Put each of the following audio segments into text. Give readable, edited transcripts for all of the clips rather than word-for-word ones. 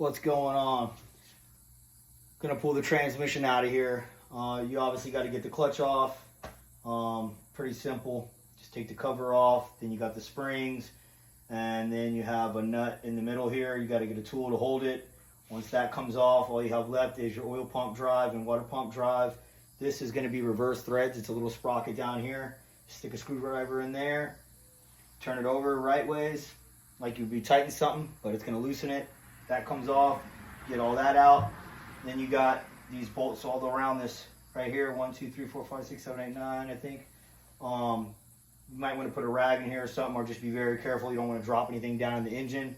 what's going on. Gonna pull the transmission out of here. You obviously got to get the clutch off. Pretty simple. Just take the cover off. Then you got the springs, and then you have a nut in the middle here. You got to get a tool to hold it. Once that comes off, all you have left is your oil pump drive and water pump drive. This is going to be reverse threads. It's a little sprocket down here. Stick a screwdriver in there. Turn it over right ways, like you'd be tightening something, but it's going to loosen it. That comes off. Get all that out. Then you got these bolts all around this right here. 1, 2, 3, 4, 5, 6, 7, 8, 9, I think. You might want to put a rag in here or something, or just be very careful. You don't want to drop anything down in the engine.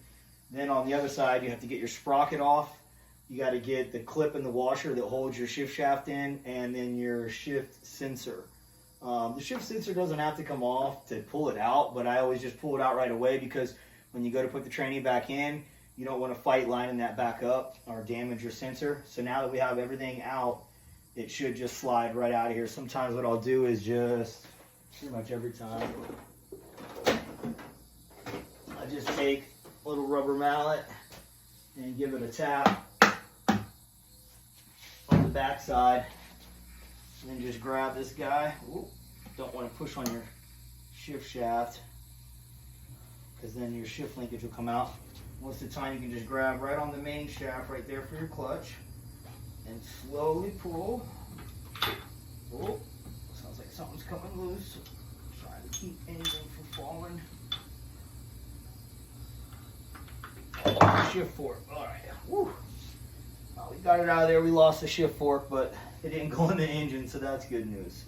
Then on the other side, you have to get your sprocket off. You got to get the clip in the washer that holds your shift shaft in, and then your shift sensor. The shift sensor doesn't have to come off to pull it out, but I always just pull it out right away, because when you go to put the tranny back in, you don't want to fight lining that back up or damage your sensor. So now that we have everything out, it should just slide right out of here. Sometimes what I'll do is just, pretty much every time, I just take a little rubber mallet and give it a tap on the back side, and then just grab this guy. Ooh, don't want to push on your shift shaft, because then your shift linkage will come out. Most of the time you can just grab right on the main shaft right there for your clutch and slowly pull. Oh, sounds like something's coming loose. Trying to keep anything from falling. Shift fork. All right. Woo. We got it out of there. We lost the shift fork, but it didn't go in the engine, so that's good news.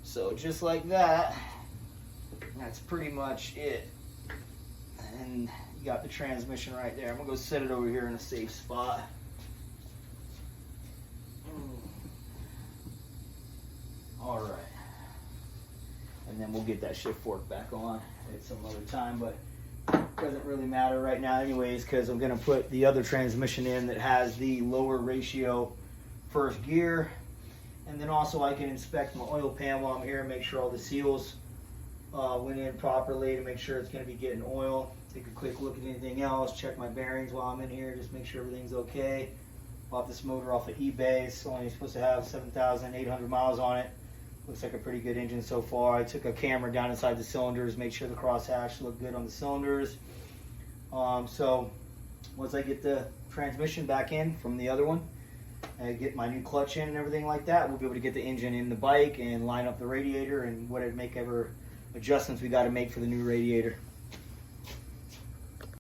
So just like that, that's pretty much it. And you got the transmission right there. I'm gonna go set it over here in a safe spot. All right. And then we'll get that shift fork back on at some other time, but it doesn't really matter right now anyways, because I'm gonna put the other transmission in that has the lower ratio first gear. And then also I can inspect my oil pan while I'm here and make sure all the seals went in properly, to make sure it's going to be getting oil. Take a quick look at anything else, check my bearings while I'm in here, just make sure everything's okay. Bought this motor off of eBay. It's only supposed to have 7,800 miles on it. Looks like a pretty good engine so far. I took a camera down inside the cylinders, made sure the crosshatch looked good on the cylinders. So once I get the transmission back in from the other one, and get my new clutch in and everything like that, we'll be able to get the engine in the bike and line up the radiator and whatever adjustments we got to make for the new radiator.